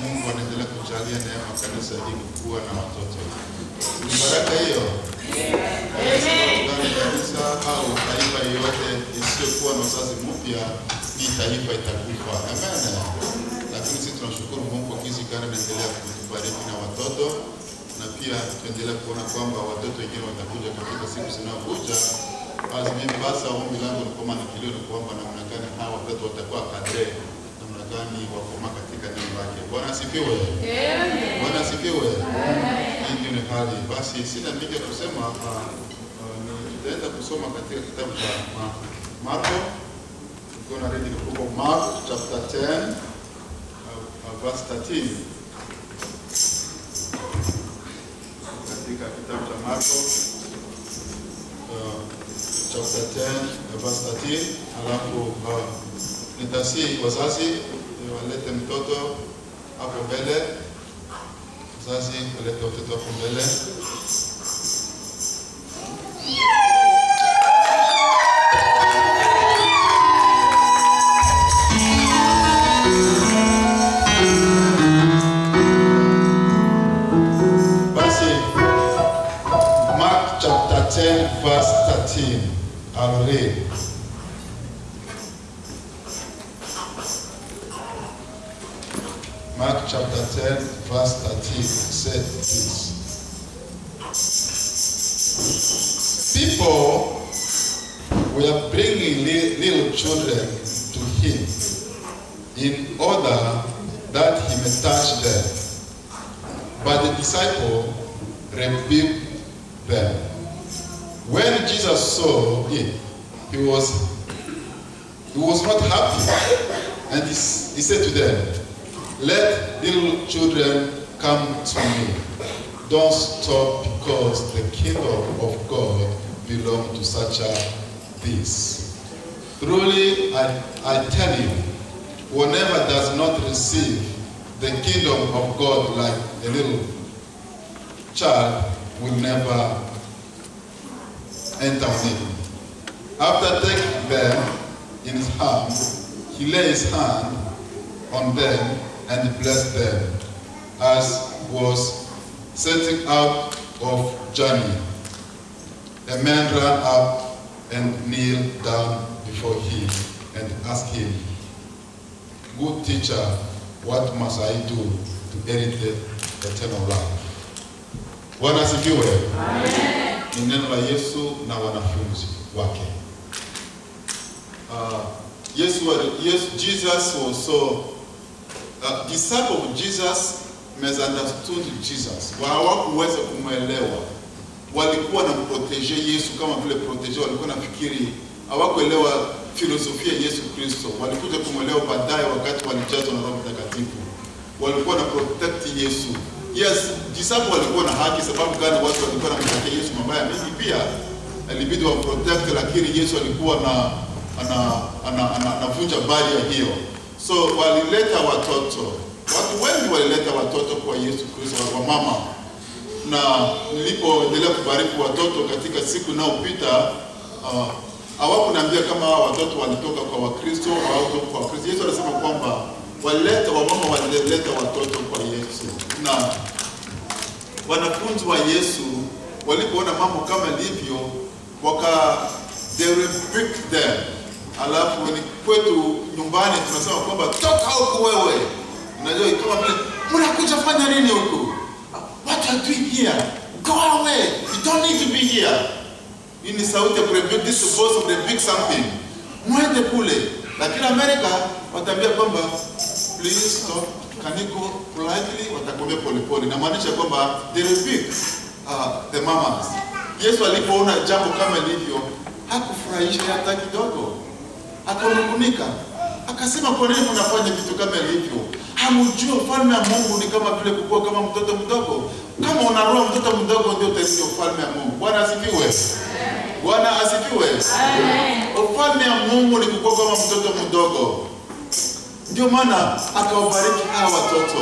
Mungu anaendelea kujalia neema kanisa hili kuwa na watoto. Ni baraka hiyo. Amen. Kanisa au taifa yote isiyokuwa na uzazi mpya ni taifa itakufa. Amen. Lakini sisi tunashukuru Mungu kwa kizi kana anaendelea kutubariki na watoto, na pia tuendelea kuona kwamba watoto wengine watakuja katika siku zinazokuja. Mimi basi ombi langu ni kwamba nikilio ni kwamba namna gani hawa watoto watakuwa kadre, namna gani wakoma katika neno lake. Bwana asifiwe. Amen. Bwana asifiwe. Amen. Hii ni hali. Basi sina mengi ya kusema, nitaenda kusoma katika kitabu cha Marko. Tuko na ready the book of Mark chapter 10 verse 13. Katika kitabu cha Marko chapter 10 verse 13, alafu nitasi wazazi walete mtoto hapo mbele. Wazazi walete mtoto hapo mbele. Basi Mark chapter 10 verse 13. I'll read. Mark chapter 10 verse 13 said this. People were bringing little children to him in order that he may touch them. But the disciple rebuked them. When Jesus saw it, he was not happy, and he said to them, "Let little children come to me. Don't stop, because the kingdom of God belongs to such as this. Truly, I tell you, whoever does not receive the kingdom of God like a little child will never enter it." After taking them in his hand, he laid his hand on them and blessed them. As was setting out of journey, a man ran up and kneeled down before him and asked him, "Good teacher, what must I do to inherit eternal life?" Bwana asifiwe. Amen. Ni neno la Yesu na wanafunzi wake. Jesus was so disciple of Jesus misunderstood Jesus. Hawakuweza kumuelewa. Walikuwa na protege Yesu kama vile protege, walikuwa nafikiri hawakuelewa filosofia ya Yesu Kristo. Walikuja kumuelewa baadaye wakati walijazwa na Roho Mtakatifu. Walikuwa na protect Yesu. Yes, disciple walikuwa na haki, sababu gani? Watu walikuwa wanamtakia Yesu mabaya mengi, pia ilibidi wa protect, lakini Yesu alikuwa anavunja baria hiyo. So walileta watoto. Watu wengi walileta watoto kwa Yesu Kristo, wa mama. Na nilipoendelea kubariki watoto katika siku inayopita, hawakuniambia kama watoto walitoka kwa Wakristo au kutoka kwa Wakristo. Yesu alisema kwamba wamama walileta watoto kwa Yesu. Na wanafunzi wa Yesu walipoona mambo kama livyo, they rebuked them. Alafu ni kwetu nyumbani tunasema kwamba toka huko wewe. Unajua kama vile mnakuja fanya nini huko? What are you doing here? Go away. You don't need to be here. Hii ni sauti ya rebuke. This is supposed to rebuke something. Mwende kule. Lakini Amerika wataambia kwamba please stop. Can you go politely? Watakwambia polepole. Na maanisha kwamba they rebuke the mamas. Yesu alipoona jambo kama hivyo hakufurahisha hata kidogo. Akanukunika. Akasema, kwa nini mnafanya vitu kama hivyo? Hamjui ufalme wa Mungu ni kama vile kukua kama mtoto mdogo. Kama unaroa mtoto mdogo ndio utaingia ufalme wa Mungu. Bwana asifiwe. Bwana asifiwe. Amen. Ufalme wa Mungu ni kukua kama mtoto mdogo. Ndio maana akawabariki hawa watoto.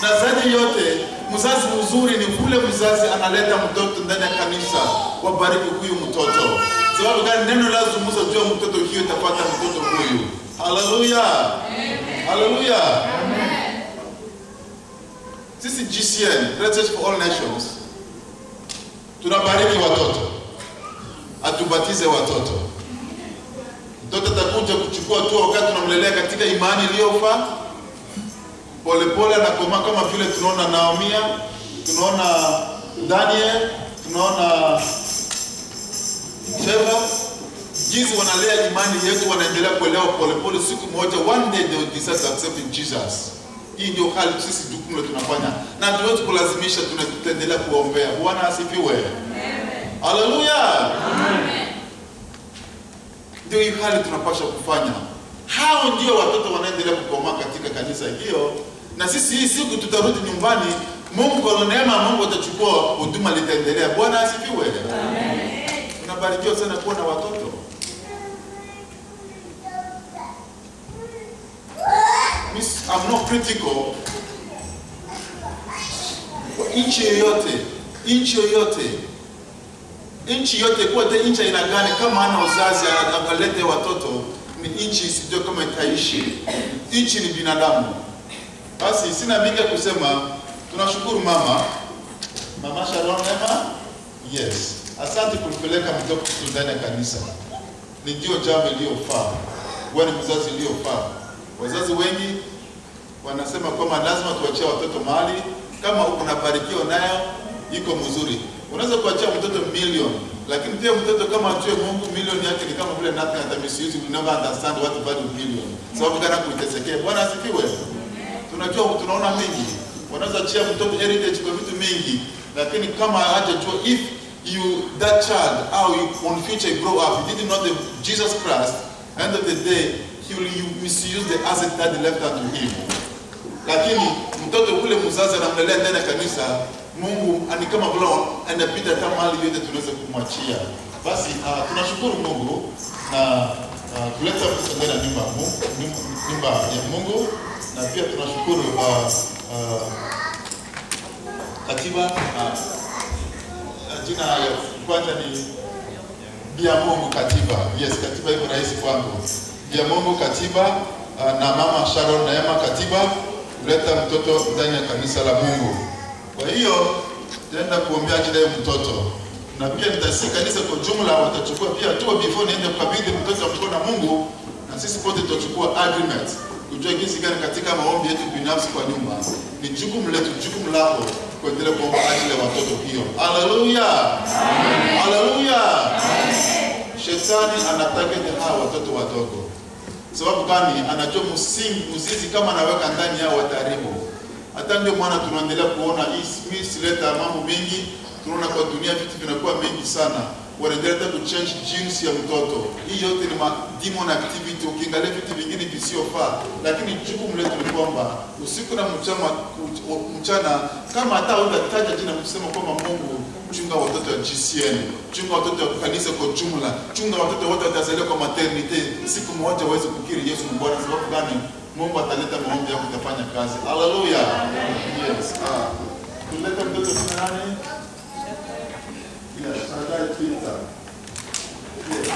Na zaidi yote, mzazi mzuri ni kule mzazi analeta mtoto ndani ya kanisa, wabariki huyu mtoto. Sababu gani? Neno lazungumza juu ya mtoto, hiyo itapata mtoto huyu. Haleluya. Amen. Haleluya. Amen. sisi GCN, Great Church for All Nations, tunabariki watoto. Atubatize watoto. Mtoto atakuja kuchukua tu wakati tunamlelea katika imani iliyofaa. Polepole anakomaa kama vile tunaona Naomia, tunaona Daniel, tunaona Sheva. Jinsi wanalea imani yetu, wanaendelea kuelewa polepole, siku moja one day they will decide to accept Jesus. Hii ndio hali sisi jukumu tunafanya. Na hatuwezi kulazimisha, tunaendelea kuombea. Bwana asifiwe. Amen. Haleluya. Amen. Ndio hii hali tunapaswa kufanya. Hao ndio watoto wanaendelea kukomaa katika kanisa hiyo. Na sisi hii siku tutarudi nyumbani, Mungu kwa neema Mungu atachukua huduma litaendelea. Bwana asifiwe. Amen. Tunabarikiwa sana kuwa na watoto. I'm not critical. Inchi yote kwa te inchi ina gani kama ana uzazi akalete watoto, ni inchi sio kama itaishi. Inchi ni binadamu. Basi sina mingi kusema, tunashukuru mama Sharon Neema. Yes. Asante kulipeleka mtoto ndani ya kanisa. Ni ndio jambo lililofaa. Wewe ni mzazi iliyofaa. Wazazi wengi wanasema kwamba lazima tuachie watoto mahali kama unabarikiwa nayo iko mzuri. Unaweza kuachia mtoto milioni, lakini pia mtoto kama atue Mungu milioni yake ni kama vile nothing at misuse, you never understand what value million. Sababu gani kuitesekea? Bwana asifiwe. Tunajua tunaona mingi. Wanaweza achia mtoto heritage kwa vitu mingi, lakini kama hajajua if you that child how you on future you grow up, you didn't know the Jesus Christ, end of the day you misuse the asset that left unto him. Lakini mtoto kule mzazi anamlelea ndani ya kanisa, Mungu ani kama vile anapita kama mali yote tunaweza kumwachia. Basi tunashukuru Mungu na kuleta mtoto ndani ya nyumba ya Mungu, na pia tunashukuru katiba jina ya kwanza ni Bia Mungu Katiba. Yes, katiba iko rahisi kwangu. Bia Mungu Katiba na mama Sharon Neema Katiba kuleta mtoto ndani ya kanisa la Mungu. Kwa hiyo tutaenda kuombea ajili ya mtoto. Na pia nitasi kanisa kwa jumla watachukua pia hatua before niende kukabidhi mtoto mkono na Mungu, na sisi wote tutachukua agreement kujua jinsi gani katika maombi yetu binafsi kwa nyumba. Ni jukumu letu, jukumu lako kuendelea kuomba ajili ya watoto hiyo. Haleluya. Amen. Haleluya. Amen. Shetani anataka hawa watoto wadogo. Sababu gani? Anajua mzizi kama anaweka ndani yao wataribu. Hata ndio maana tunaendelea kuona hii sileta mambo mengi. Tunaona kwa dunia vitu vinakuwa mengi sana. Wanaendelea kuchange genes ya mtoto. Hii yote ni demon activity, ukiangalia vitu vingine visiofaa. Lakini jukumu letu ni kwamba usiku na mchana kama hata utataja jina kusema kwamba Mungu chunga watoto wa GCN, chunga watoto wa kanisa kwa jumla, chunga watoto wote watazaliwa kwa maternity, siku moja waweze kukiri Yesu ni Bwana. Sababu gani? Mungu ataleta maombi yako kutafanya kazi. Haleluya. Yes. Tuleta mtoto nani? Yes, Shaddai Peter. Yes.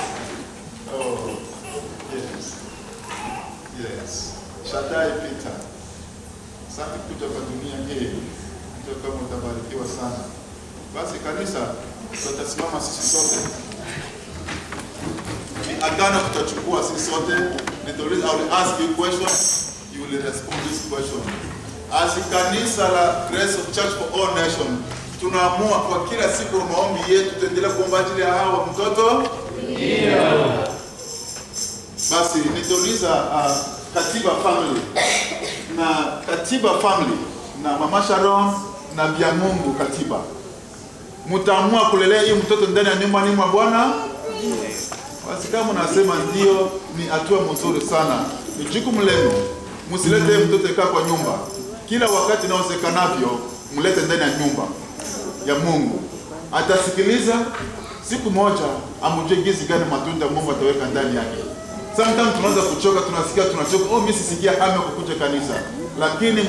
Oh. Yes. Yes. Shaddai Peter. Asante kuja kwa dunia hii. Ndio kama utabarikiwa sana. Basi kanisa tutasimama sisi sote. Ni agano tutachukua sisi sote. I will ask you questions, you will respond this question. As kanisa la Grace of Church for All Nations, tunaamua kwa kila siku maombi yetu tuendelee kuomba ajili ya hawa mtoto. Ndio. Basi nitauliza Katiba family na mama Sharon na Bia Mungu Katiba. Mtaamua kulelea hii mtoto ndani ya nyumba ni mwa Bwana? Basi kama unasema ndio, ni hatua nzuri sana. Ni jukumu lenu. Msilete mtoto kaa kwa nyumba. Kila wakati inaosekanavyo mlete ndani ya nyumba ya Mungu. Atasikiliza siku moja, amujue jinsi gani matunda Mungu ataweka ndani yake. Sometimes tunaanza kuchoka, tunachoka, mimi sisikia hamu ya kukuja kanisa. Lakini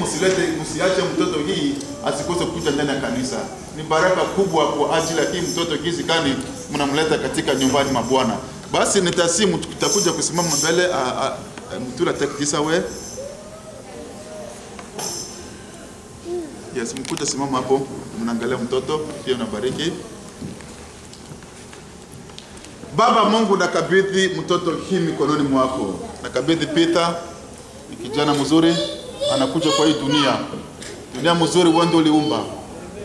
msiache mtoto hii asikose kuja ndani ya kanisa. Ni baraka kubwa kwa ajili ya hii mtoto jinsi gani mnamleta katika nyumbani mwa Bwana. Basi nitasimu tutakuja kusimama mbele mtu la take this away. Yes, mkuje simama hapo, mnaangalia mtoto, pia unabariki. Baba Mungu, nakabidhi mtoto hii mikononi mwako. Nakabidhi Peter, ni kijana mzuri, anakuja kwa hii dunia. Dunia mzuri wewe ndio uliumba,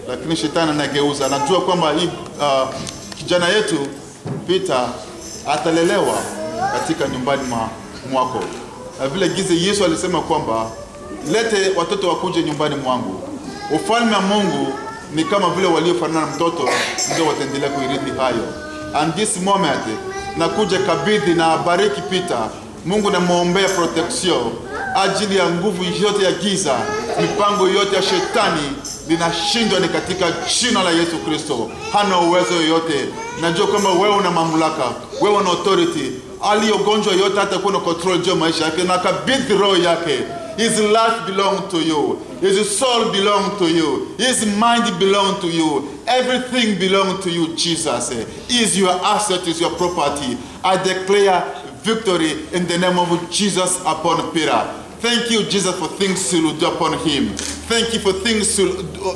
lakini shetani anageuza. Anajua kwamba hii kijana yetu Peter atalelewa katika nyumbani mwako. Na vile gizi Yesu alisema kwamba lete watoto wakuje nyumbani mwangu. Ufalme wa Mungu ni kama vile waliofanana na mtoto ndio wataendelea kuirithi hayo. And this moment nakuja kabidhi na bariki Peter. Mungu namuombea protection ajili ya nguvu yote ya giza, mipango yote ya shetani linashindwa ni katika jina la Yesu Kristo. Hana uwezo yoyote. Najua kama wewe una mamlaka, wewe una authority. Aliyogonjwa yote hata kuna control juu maisha yake, na kabidhi roho yake. His life belongs to you. His soul belongs to you. His mind belongs to you. Everything belongs to you, Jesus. Is your asset, is your property. I declare victory in the name of Jesus upon Peter. Thank you, Jesus, for things you will do upon him. Thank you for things,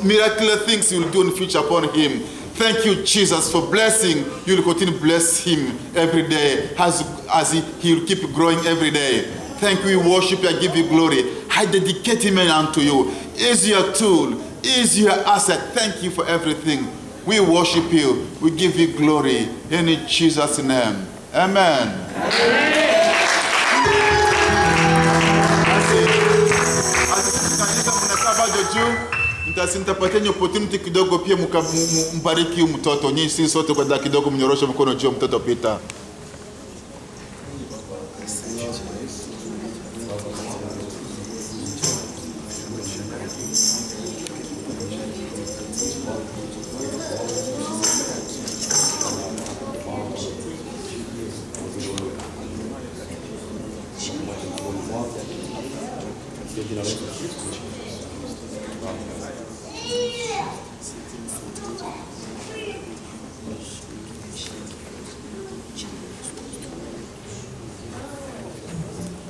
miraculous things you will do in the future upon him. Thank you, Jesus, for blessing. You will continue to bless him every day as he will keep growing every day. Thank you, we worship you, I give you glory. I dedicate him unto you. Is your tool, is your asset. Thank you for everything. We worship you, we give you glory. In Jesus' name, amen. Nitapatia opportunity kidogo pia mbariki mtoto. Nyinyi sisi sote kwa dakika kidogo mnyorosha mkono juu mtoto Peter.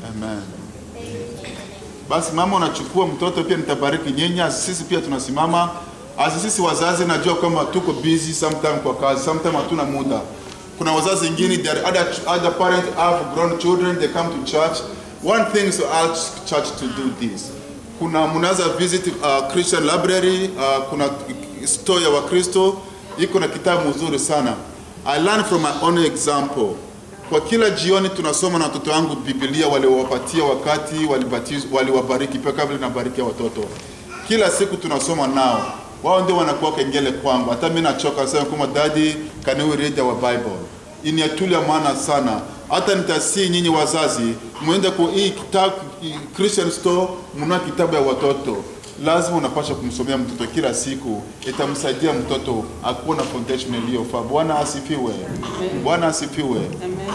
Amen. Basi mama unachukua mtoto pia nitabariki nyinyi. Sisi pia tunasimama. Sisi wazazi najua kama tuko busy sometimes kwa kazi, sometimes hatuna muda. Kuna wazazi wengine, other parents have grown children, they come to church. One thing is to ask church to do this. Kuna mnaweza visit Christian library, kuna store ya Wakristo, iko na kitabu mzuri sana. I learned from my own example. Kwa kila jioni tunasoma na watoto wangu Biblia, waliwapatia wakati waliwabariki pia kabla nabariki watoto. Kila siku tunasoma nao. Wao ndio wanakuwa kengele kwangu. Hata mimi nachoka sema kama daddy, can we read our Bible? Inatulia maana sana. Hata nitasi nyinyi wazazi, muende kwa hii kitabu Christian store, mna kitabu ya watoto. Lazima unapaswa kumsomea mtoto kila siku. Itamsaidia mtoto akuwe na foundation iliyofaa. Bwana asifiwe. Bwana asifiwe.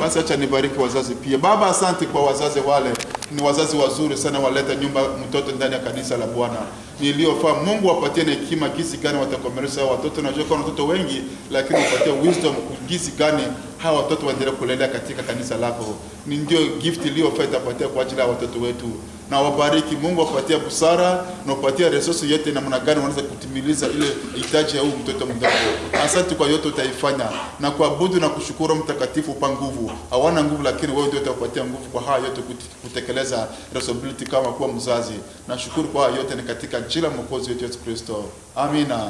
Basi acha nibariki wazazi pia. Baba, asante kwa wazazi wale. Ni wazazi wazuri sana, waleta nyumba mtoto ndani ya kanisa la Bwana. Niliyofaa. Mungu wapatie hekima kisi gani watakomelesha watoto. Najua kuna watoto wengi, lakini wapatie wisdom kisi gani hawa watoto waendelee kulelea katika kanisa lako. Ni ndio gift iliyofaa itapatia kwa ajili ya watoto wetu. Na wabariki. Mungu wapatie busara na wapatie resources yote namna gani wanaweza kutimiliza ile hitaji ya huyu mtoto mdogo. Asante kwa yote utaifanya, na kuabudu na kushukuru Mtakatifu pa nguvu. Hawana nguvu, lakini wewe ndio utapatia nguvu kwa haya yote kutekeleza responsibility kama kuwa mzazi. Na shukuru kwa haya yote ni katika jina la Mwokozi wetu Yesu Kristo. Amina.